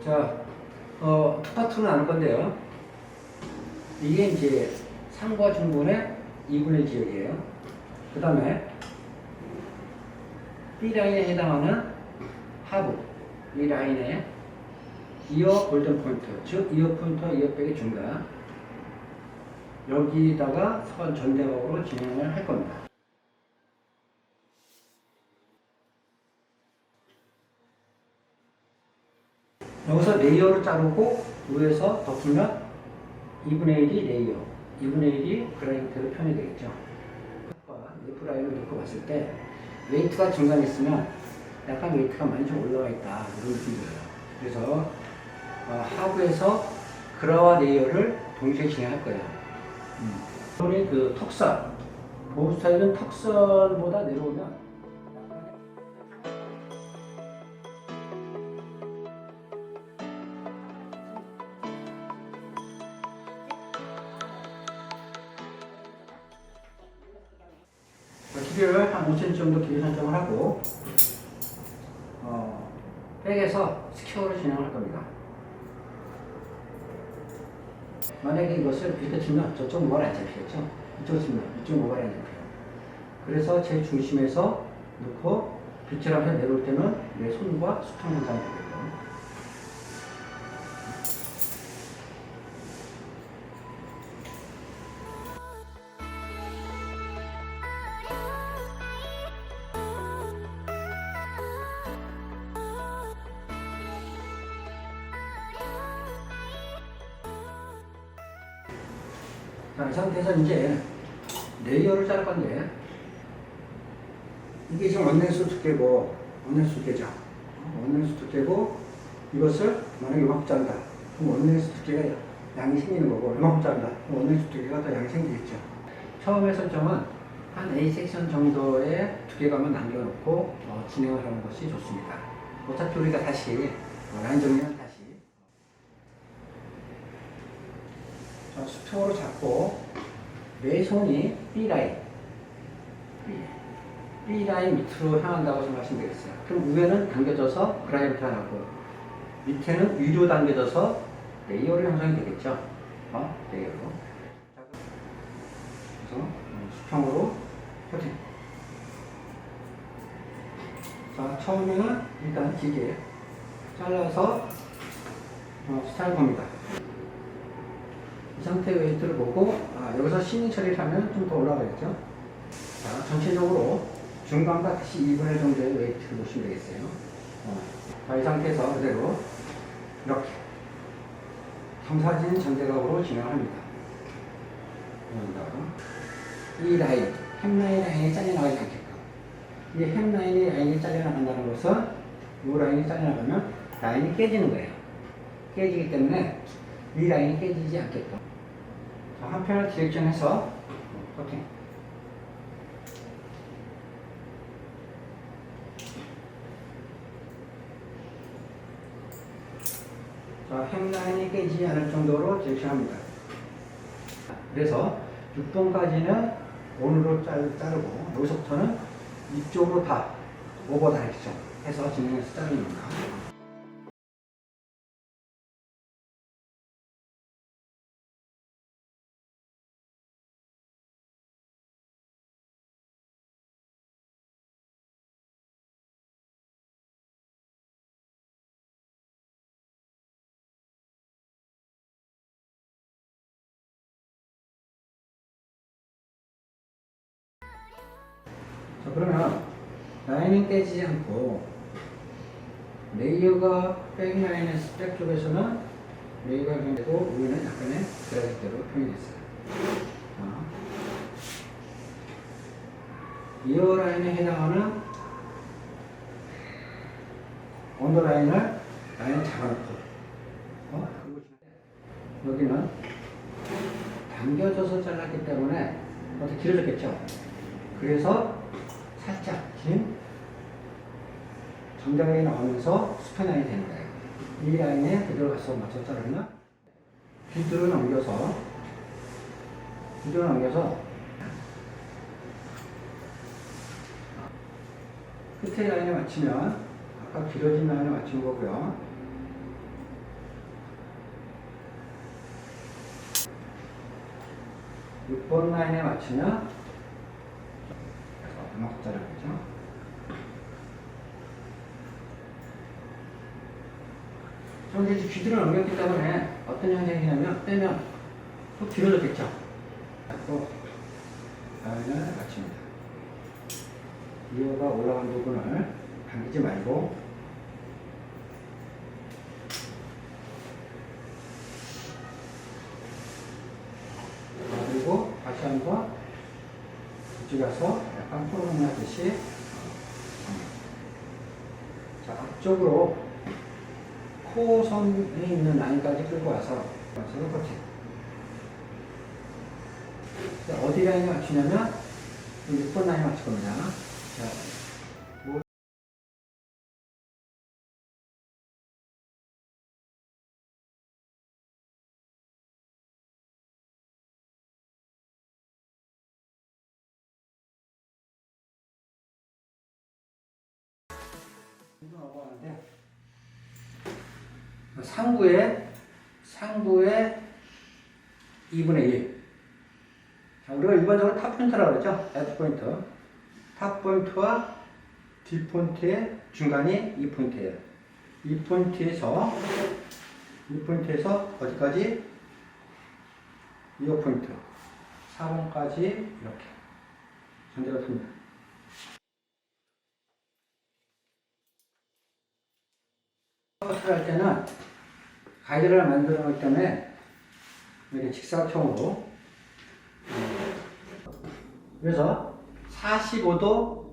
자, 투파투로 나눌 건데요. 이게 이제 상과 중분의 2분의 지역이에요. 그 다음에 B라인에 해당하는 하부, 이 라인에 이어 골든 포인트, 즉 이어 포인트와 이어 백의 중간, 여기다가 선 전대각으로 진행을 할 겁니다. 여기서 레이어를 자르고 위에서 덮으면 2분의 1이 레이어, 2분의 1이 그라인트로 표현이 되겠죠. F 라인을 놓고 봤을 때 웨이트가 중간에 있으면 약간 웨이트가 많이 좀 올라와 있다, 이런 느낌이 들어요. 그래서 하부에서 그라와 레이어를 동시에 진행할 거예요. 우리 그 턱선, 보호 스타일은 턱선보다 내려오면 길이를 한 5cm 정도 길이 설정을 하고 백에서 스퀘어로 진행할 겁니다. 만약에 이것을 이렇게 치면 저쪽 모발이 안 잡히겠죠? 이쪽으로 치면 이쪽 모발이 안 잡혀요. 그래서 제 중심에서 놓고 빛을 하면서 내려올 때는 내 손과 수평 현상이 되겠죠. 자, 이 상태에서 이제 레이어를 자를 건데, 이게 지금 원내수 두께고, 원내수 두께죠. 원내수 두께고, 이것을 만약에 이만큼 자른다. 그럼 원내수 두께가 양이 생기는 거고, 이만큼 자른다. 그럼 원내수 두께가 더 양이 생기겠죠. 처음에 설정은 한 A 섹션 정도의 두께감을 남겨놓고 진행을 하는 것이 좋습니다. 어차피 우리가 다시 라인 정리는 다시 수평으로 잡고 내 손이 B라인 밑으로 향한다고 생각하시면 되겠어요. 그럼 위에는 당겨져서 그라인트 하고 밑에는 위로 당겨져서 레이어로 형성이 되겠죠. 레이어로. 그래서 수평으로 코팅. 자, 처음에는 일단 길게 잘라서 스타일 봅니다. 이 상태의 웨이트를 보고 여기서 시닝 처리를 하면 좀 더 올라가겠죠. 자, 전체적으로 중간과 다시 2분의 1 정도의 웨이트를 보시면 되겠어요. 자, 이 상태에서 그대로 이렇게 감사진 전대각으로 진행합니다. 이 라인, 햄라인이 잘려나가지 않게끔. 이 햄라인이 잘려나간다는 것은 이 라인이 잘려나가면 라인이 깨지는 거예요. 깨지기 때문에 이 라인이 깨지지 않게끔. 자, 한편을 디렉션해서 커팅. 자, 햄라인이 깨지지 않을 정도로 디렉션합니다. 그래서 6번까지는 온으로 자르고 여기서부터는 이쪽으로 다 오버 다이렉션 해서 진행해서 자르는 겁니다. 자, 그러면 라인은 깨지지 않고 레이어가 백라인의 백 쪽에서는 레이어가 되고 위에는 약간의 그라이대로 표현이 됐어요. 이어 라인에 해당하는 언더라인을 라인을 잡아놓고 여기는 당겨져서 잘랐기 때문에 어떻게 길어졌겠죠. 그래서 살짝 긴 정장이 나오면서 수평 라인이 되는 거예요. 이 라인에 그대로 가서 맞춰 자르면 빗줄을 넘겨서 끝에 라인에 맞추면 아까 길어진 라인에 맞춘 거고요. 6번 라인에 맞추면 이만큼 자르겠죠. 그런데 이제 귀들을 넘겼기 때문에 어떤 현상이 생기냐면 빼면 또 길어졌겠죠. 또 라인을 맞춥니다. 이어가 올라간 부분을 당기지 말고 그리고 다시 한번 이쪽에 가서 약간 포르노 하듯이 자, 앞쪽으로 코선에 있는 라인까지 끌고 와서 커팅. 어디 라인에 맞추냐면 6번 라인에 맞출 겁니다. 자, 넘어가는데 상부에 2분의 1. 자, 우리가 일반적으로 탑 포인트라고 그러죠. F 포인트. 탑 포인트와 D 포인트의 중간이 2포인트예요. 2포인트에서 어디까지? 2포인트. 4번까지 이렇게 전대가 듭니다. 커트를 할 때는 가이드를 만들어 놓기 때문에 이렇게 직사각형으로 그래서 45도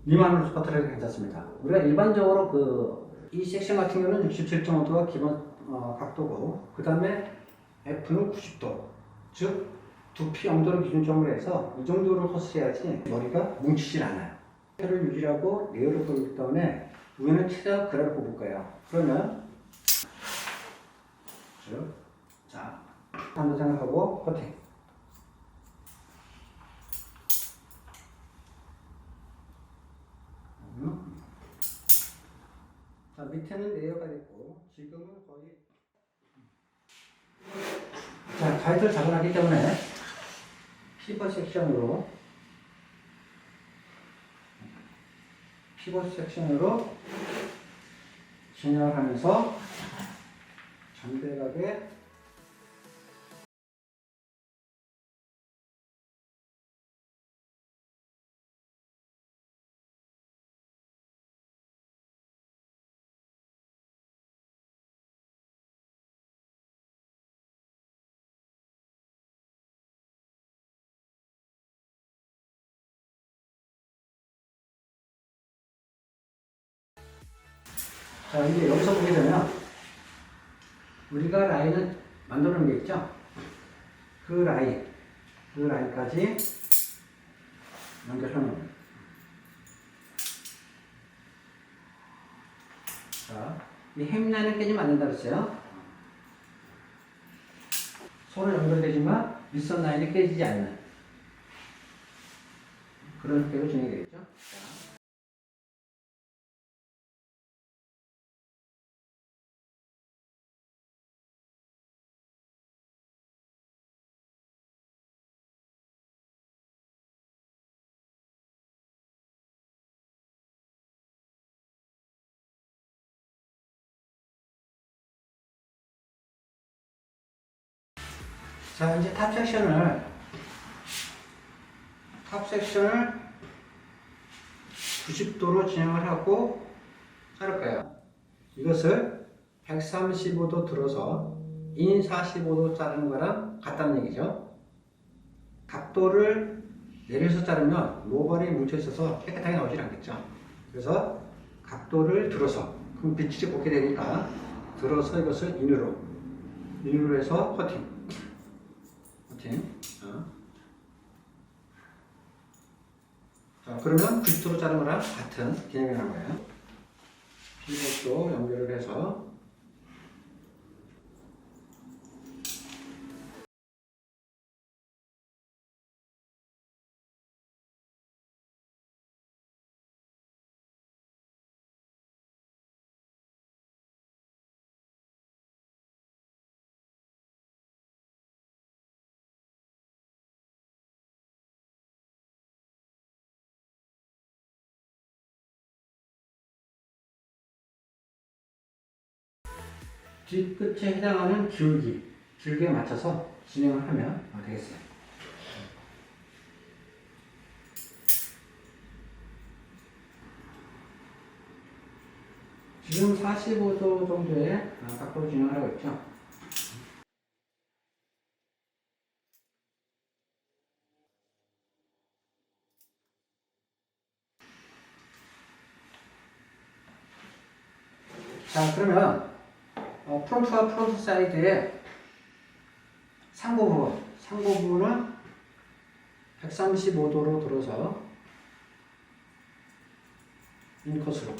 미만으로 커트를 해도 괜찮습니다. 우리가 일반적으로 이 섹션 같은 경우는 67.5도가 기본 각도고 그 다음에 F는 90도 즉 두피 영도를 기준점으로 해서 이 정도로 커트해야지 머리가 뭉치질 않아요. 를 유지하고 레이어를 보기 때문에 위에는 최대한 그래를 뽑을 거예요. 그러면 자, 한번 생각하고 커팅. 자, 밑에는 레이어가 됐고 지금은 거의 자, 가이드를 잡아놨기 때문에 피벗 섹션으로 진행을 하면서 정대각에 자, 이제 여기서 보게 되면 우리가 라인을 만들어 놓은 게 있죠? 그 라인까지 연결해 놓습니다. 자, 이 햄라인을 깨지면 안 된다고 했어요. 서로 연결되지만 윗선 라인이 깨지지 않는 그런 형태로 진행이 되겠죠. 자, 이제 탑 섹션을 90도로 진행을 하고 자를 거예요. 이것을 135도 들어서 인 45도 자르는 거랑 같다는 얘기죠. 각도를 내려서 자르면 모발이 뭉쳐 있어서 깨끗하게 나오질 않겠죠. 그래서 각도를 들어서 그럼 빛이 곱게 되니까 들어서 이것을 인으로 해서 커팅. 자, 그러면 90도로 자른 거랑 같은 기능이 나는 거예요. 이것도 연결을 해서 뒤끝에 해당하는 기울기에 맞춰서 진행을 하면 되겠어요. 지금 45도 정도의 각도로 진행을 하고 있죠. 자, 그러면 프론트와 프론트 사이드의 상부 부분은 135도로 들어서 인컷으로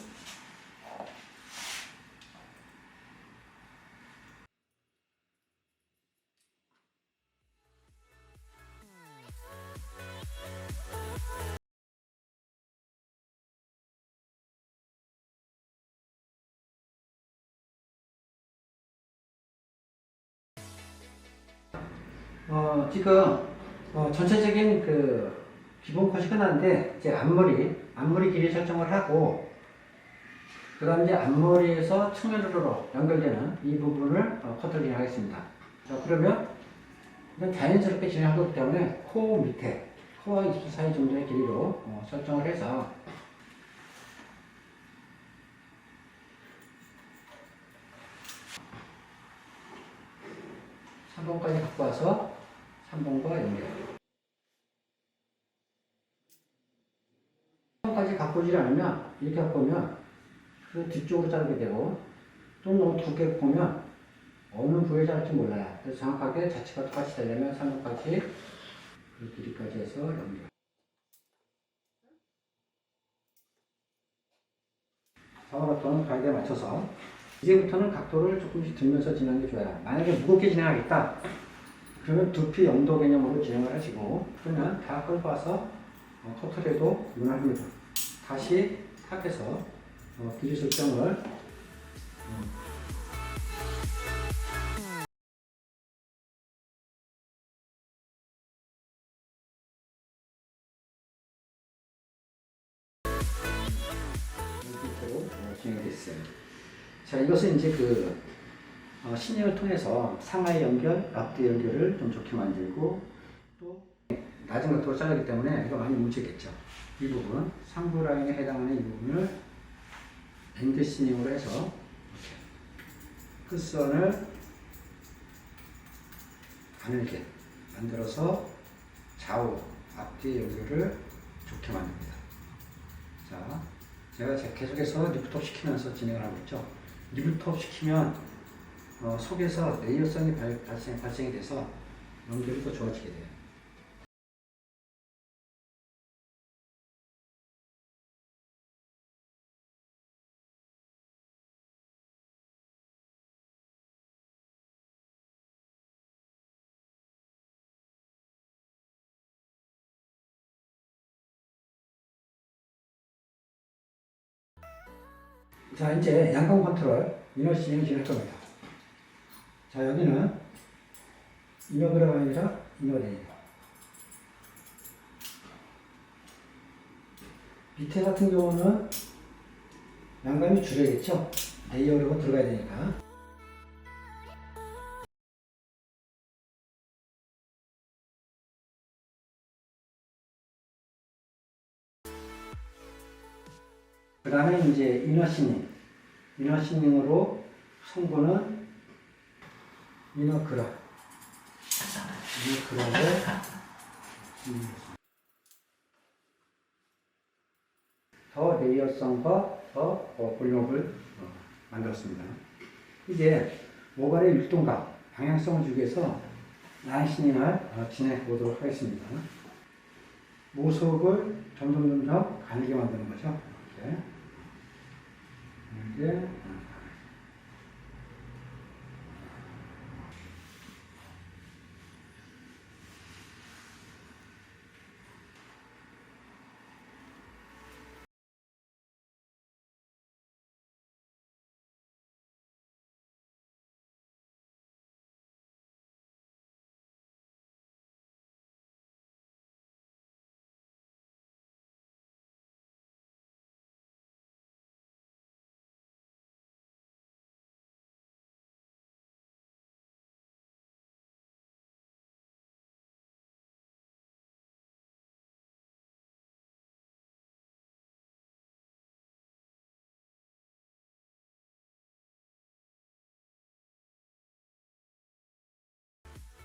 지금 전체적인 그 기본 컷이 끝났는데 이제 앞머리 길이 설정을 하고 그 다음에 이제 앞머리에서 측면으로 연결되는 이 부분을 커트를 진행하겠습니다. 자, 그러면 이건 자연스럽게 진행할 거기 때문에 코 밑에 코와 입술 사이 정도의 길이로 설정을 해서 3번까지 갖고 와서 3번과 연결. 3번까지 갖고 오지 않으면 이렇게 갖고 오면 그 뒤쪽으로 자르게 되고 또 너무 두껍게 보면 어느 부위에 자를지 몰라요. 그래서 정확하게 자체가 똑같이 되려면 3번까지 그 길이까지 해서 연결. 잡아봤던 가이드에 맞춰서 이제부터는 각도를 조금씩 들면서 진행하는 게 좋아요. 만약에 무겁게 진행하겠다 그러면 두피 영도 개념으로 진행을 하시고 그러면 다 끌고 와서 커트를 해도 무난합니다. 다시 탑에서 길이 설정을 밑으로 진행이 됐어요. 자, 이것은 이제 그 신형을 통해서 상하의 연결, 앞뒤 연결을 좀 좋게 만들고 또 낮은 각도로 자르기 때문에 이거 많이 뭉치겠죠. 이 부분, 상부 라인에 해당하는 이 부분을 엔드 시닝으로 해서 끝선을 가늘게 만들어서 좌우, 앞뒤 연결을 좋게 만듭니다. 자, 제가 계속해서 리프트업 시키면서 진행을 하고 있죠. 리프트업 시키면 속에서 레이어성이 발생이 돼서 연결이 더 좋아지게 돼요. 자, 이제 양감 컨트롤 이너 시닝을 진행할 겁니다. 자, 여기는 이너그라가 아니라 이너레이어. 밑에 같은 경우는 양감이 줄여야겠죠? 레이어로 들어가야 되니까. 그 다음에 이제 이너시닝. 이너시닝으로 성분은 이너그라를 더 레이어성과 더 볼륨을 만들었습니다. 이제 모발의 율동감, 방향성을 주기 위해서 라인시닝을 진행해 보도록 하겠습니다. 모속을 점점 가늘게 만드는 거죠. 이렇게.